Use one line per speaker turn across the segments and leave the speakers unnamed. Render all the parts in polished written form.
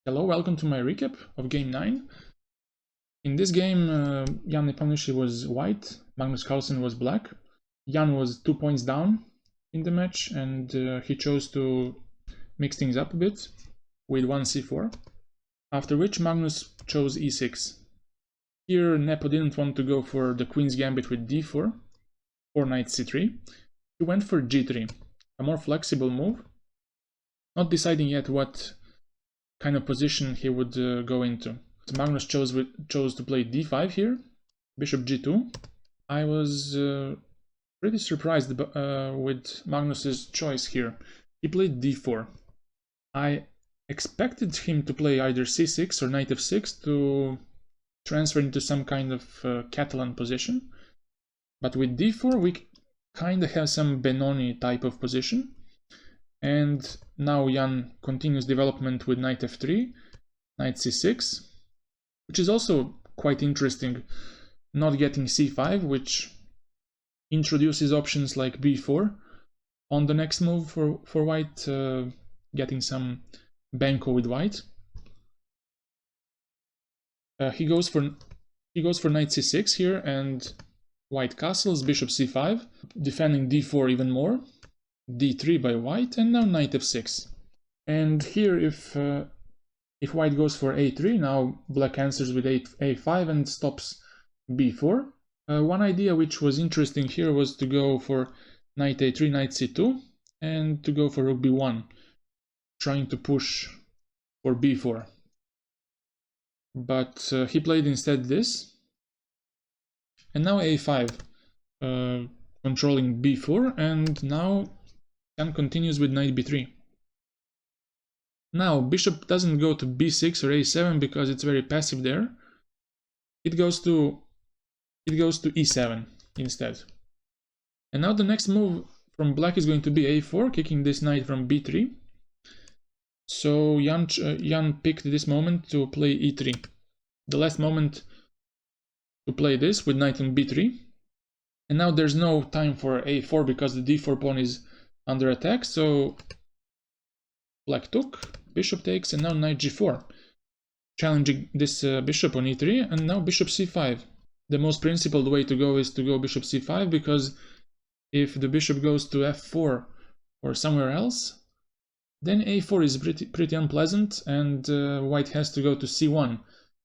Hello, welcome to my recap of Game 9. In this game, Jan Nepomniachtchi was white, Magnus Carlsen was black. Jan was 2 points down in the match, and he chose to mix things up a bit with one c4, after which Magnus chose e6. Here Nepo didn't want to go for the queen's gambit with d4 or knight c3. He went for g3, a more flexible move, not deciding yet what kind of position he would go into. So Magnus chose to play d5 here, bishop g2. I was pretty surprised with Magnus's choice here. He played d4. I expected him to play either c6 or knight f6 to transfer into some kind of Catalan position. But with d4 we kind of have some Benoni type of position. And now Jan continues development with knight f3, knight c6, which is also quite interesting, not getting c5, which introduces options like b4 on the next move for white, getting some banco with white. He goes for knight c6 here, and white castles, bishop c5, defending d4 even more. d3 by white, and now knight f6. And here if white goes for a3, now black answers with a5 and stops b4. One idea which was interesting here was to go for knight a3, knight c2, and to go for rook b1, trying to push for b4. But he played instead this, and now a5, controlling b4, and now Jan continues with knight b3. Now bishop doesn't go to b6 or a7 because it's very passive there. It goes to e7 instead. And now the next move from black is going to be a4, kicking this knight from b3. So Jan picked this moment to play e3. The last moment to play this with knight on b3. And now there's no time for a4 because the d4 pawn is under attack, so black took, bishop takes, and now knight g4, challenging this bishop on e3, and now bishop c5. The most principled way to go is to go bishop c5, because if the bishop goes to f4 or somewhere else, then a4 is pretty unpleasant, and white has to go to c1.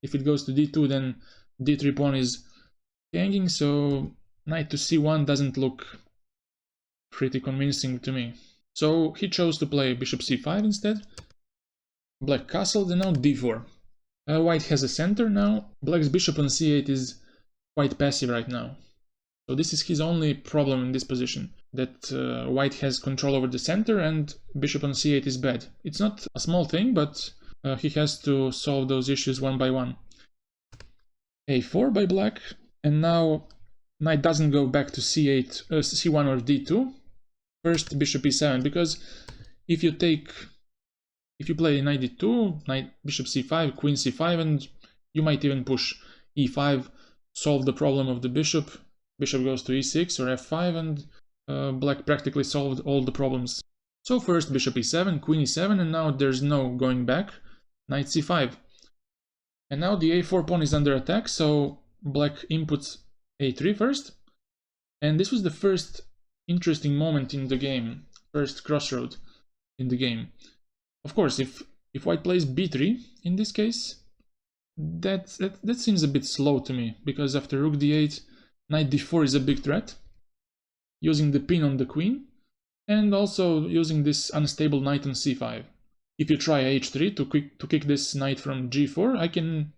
If it goes to d2, then d3 pawn is hanging, so knight to c1 doesn't look pretty convincing to me. So he chose to play bishop c5 instead. Black castled, and now d4. White has a center now. Black's bishop on c8 is quite passive right now. So this is his only problem in this position, that white has control over the center and bishop on c8 is bad. It's not a small thing, but he has to solve those issues one by one. a4 by black, and now knight doesn't go back to c8, c1 or d2. First bishop e7, because if you play knight d2, knight bishop c5, queen c5, and you might even push e5, solve the problem of the bishop. Bishop goes to e6 or f5, and black practically solved all the problems. So first bishop e7, queen e7, and now there's no going back, knight c5. And now the a4 pawn is under attack, so black inputs a3 first, and this was the first interesting moment in the game, first crossroad in the game. Of course, if white plays b3 in this case, that seems a bit slow to me, because after rook d8, knight d4 is a big threat, using the pin on the queen, and also using this unstable knight on c5. If you try h3 to kick this knight from g4, I can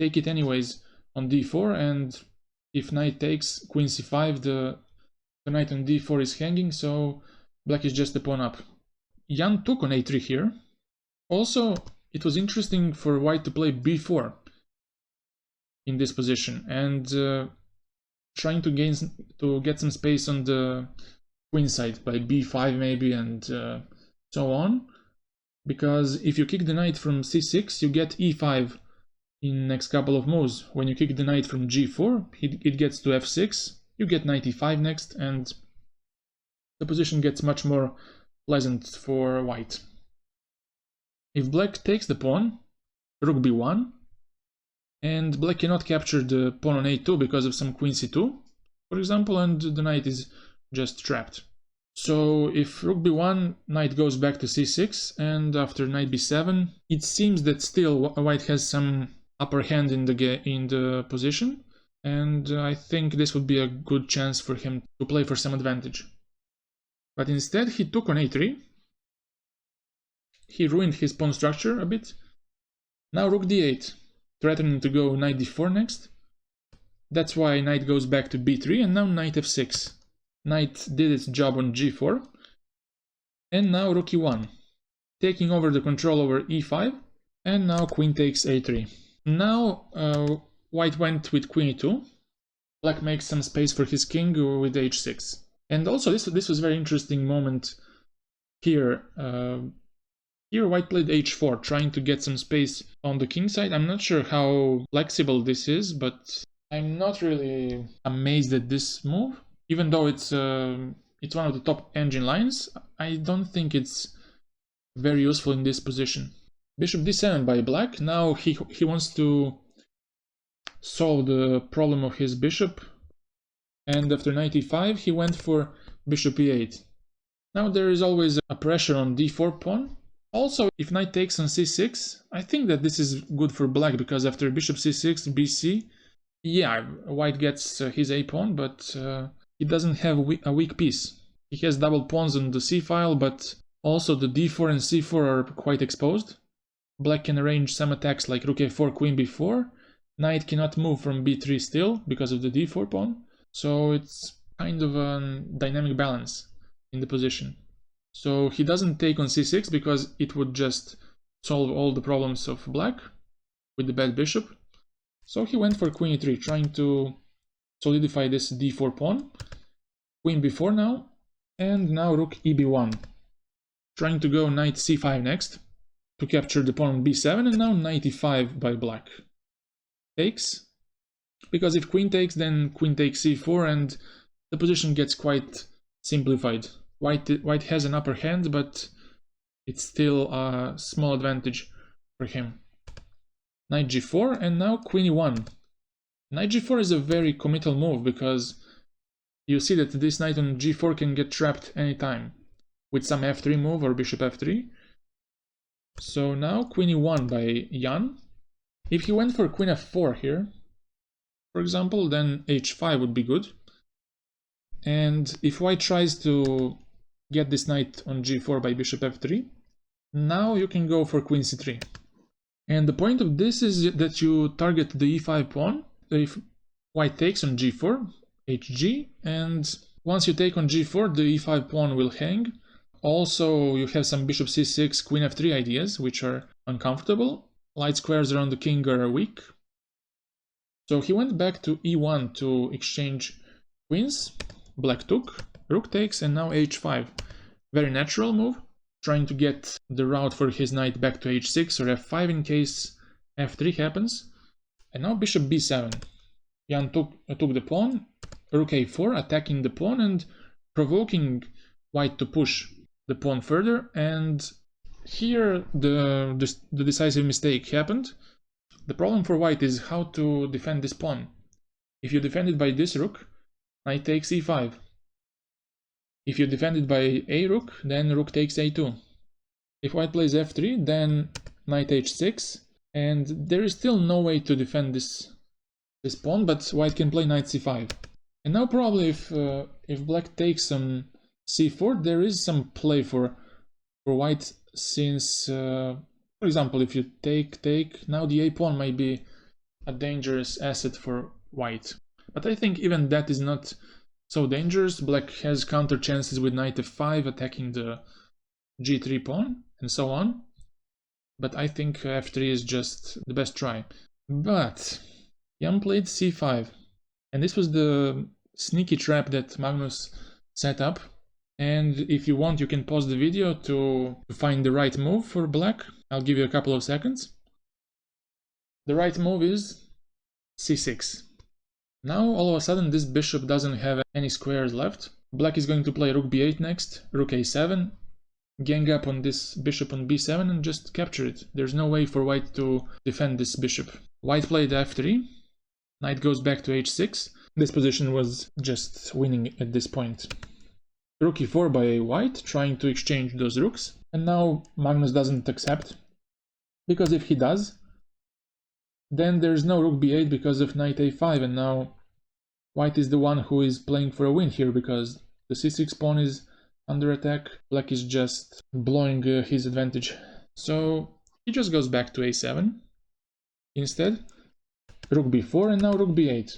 take it anyways on d4, and if knight takes, queen c5, the knight on d4 is hanging, so black is just a pawn up. Jan took on a3 here. Also, it was interesting for white to play b4 in this position, and trying to get some space on the queen side by b5 maybe, and so on. Because if you kick the knight from c6, you get e5 in next couple of moves. When you kick the knight from g4, it gets to f6. You get knight e5 next, and the position gets much more pleasant for white. If black takes the pawn, rook b1, and black cannot capture the pawn on a2 because of some queen c2, for example, and the knight is just trapped. So if rook b1, knight goes back to c6, and after knight b7, it seems that still white has some upper hand in the position, and I think this would be a good chance for him to play for some advantage. But instead he took on a3. He ruined his pawn structure a bit. Now rook d8, threatening to go knight d4 next. That's why knight goes back to b3, and now knight f6. Knight did its job on g4. And now rook e1, taking over the control over e5. And now queen takes a3. Now white went with queen e2. Black makes some space for his king with h6. And also this was a very interesting moment here. Here white played h4, trying to get some space on the king side. I'm not sure how flexible this is, but I'm not really amazed at this move. Even though it's one of the top engine lines, I don't think it's very useful in this position. Bishop d7 by black. Now he wants to solve the problem of his bishop. And after knight e5, he went for bishop e8. Now there is always a pressure on d4 pawn. Also, if knight takes on c6, I think that this is good for black, because after bishop c6, bc, yeah, white gets his a pawn, but he doesn't have a weak piece. He has double pawns on the c file, but also the d4 and c4 are quite exposed. Black can arrange some attacks like rook a4, queen b4. Knight cannot move from b3 still because of the d4 pawn. So it's kind of a dynamic balance in the position. So he doesn't take on c6 because it would just solve all the problems of black with the bad bishop. So he went for queen e3, trying to solidify this d4 pawn. Queen b4 now, and now rook eb1, trying to go knight c5 next to capture the pawn on b7, and now knight e5 by black. Takes, because if queen takes, then queen takes c4, and the position gets quite simplified. White has an upper hand, but it's still a small advantage for him. Knight g4, and now queen e1. Knight g4 is a very committal move, because you see that this knight on g4 can get trapped anytime with some f3 move or bishop f3. So now queen e1 by Jan. If he went for queen f4 here, for example, then h5 would be good. And if white tries to get this knight on g4 by bishop f3, now you can go for queen c3. And the point of this is that you target the e5 pawn. If white takes on g4, hg, and once you take on g4, the e5 pawn will hang. Also, you have some bishop c6, queen f3 ideas, which are uncomfortable. Light squares around the king are weak. So he went back to e1 to exchange queens. Black took, rook takes, and now h5. Very natural move, trying to get the route for his knight back to h6 or f5 in case f3 happens. And now bishop b7. Jan took the pawn, rook a4, attacking the pawn and provoking white to push the pawn further. And here the decisive mistake happened. The problem for white is how to defend this pawn. If you defend it by this rook, knight takes e5. If you defend it by a rook, then rook takes a2. If white plays f3, then knight h6, and there is still no way to defend this pawn, but white can play knight c5. And now probably if black takes on c4, there is some play for white, since for example, if you take, now the a pawn might be a dangerous asset for white. But I think even that is not so dangerous. Black has counter chances with knight f5, attacking the g3 pawn, and so on. But I think f3 is just the best try. But Jan played c5, and this was the sneaky trap that Magnus set up. And if you want, you can pause the video to find the right move for black. I'll give you a couple of seconds. The right move is c6. Now all of a sudden this bishop doesn't have any squares left. Black is going to play rook b8 next, rook a7, gang up on this bishop on b7 and just capture it. There's no way for white to defend this bishop. White played f3, knight goes back to h6. This position was just winning at this point. Rook e4 by white, trying to exchange those rooks. And now Magnus doesn't accept, because if he does, then there's no rook b8 because of knight a5, and now white is the one who is playing for a win here, because the c6 pawn is under attack. Black is just blowing his advantage. So he just goes back to a7 instead. Rook b4 and now rook b8.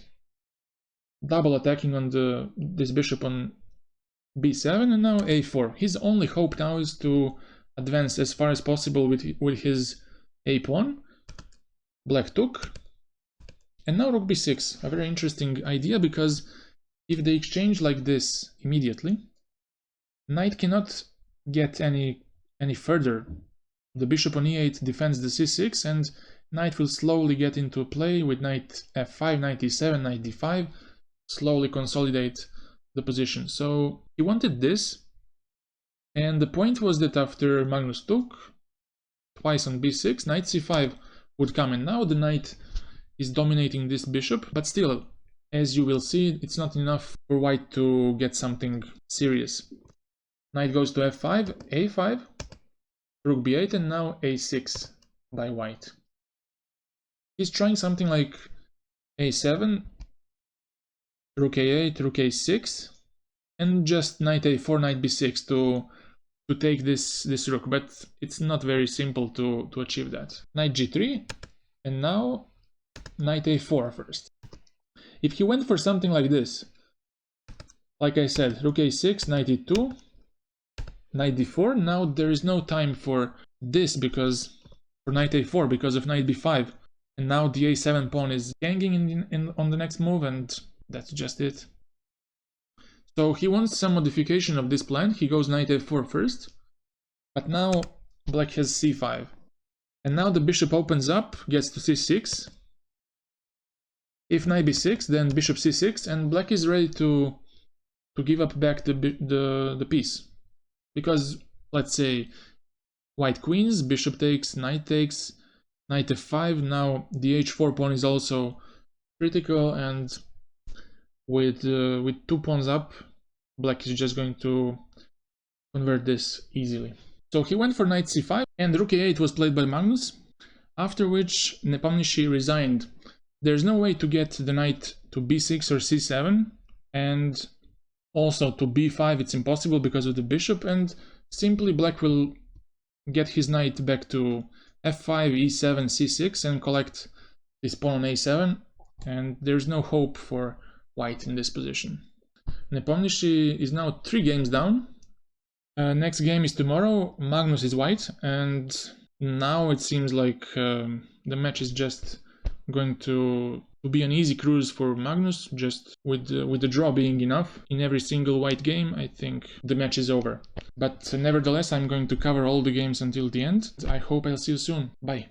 Double attacking on this bishop on b7 and now a4. His only hope now is to advance as far as possible with his a pawn. Black took. And now rook b6. A very interesting idea, because if they exchange like this immediately, knight cannot get any further. The bishop on e8 defends the c6, and knight will slowly get into play with knight f5, knight e7, knight d5, slowly consolidate the position. So he wanted this, and the point was that after Magnus took twice on b6, knight c5 would come, and now the knight is dominating this bishop, but still, as you will see, it's not enough for white to get something serious. Knight goes to f5, a5, rook b8, and now a6 by white. He's trying something like a7, rook a8, rook a6, and just knight a4, knight b6 to take this rook, but it's not very simple to achieve that. Knight g3, and now knight a4 first. If he went for something like this, like I said, rook a6, knight e2, knight d4, now there is no time for this for knight a4 because of knight b5, and now the a7 pawn is ganging on the next move, and that's just it. So he wants some modification of this plan. He goes knight a4 first, but now black has c5, and now the bishop opens up, gets to c6. If knight b6, then bishop c6, and black is ready to give up back the piece. Because, let's say, white queens, bishop takes, knight f5, now the h4 pawn is also critical, and with 2 pawns up, black is just going to convert this easily. So he went for knight c5, and rook a8 was played by Magnus, after which Nepomniachtchi resigned. There's no way to get the knight to b6 or c7, and also to b5 it's impossible because of the bishop, and simply black will get his knight back to f5, e7, c6 and collect his pawn on a7, and there's no hope for white in this position. Nepomniachtchi is now 3 games down. Next game is tomorrow. Magnus is white, and now it seems like the match is just going to be an easy cruise for Magnus, just with the draw being enough in every single white game. I think the match is over. But nevertheless, I'm going to cover all the games until the end. I hope I'll see you soon. Bye.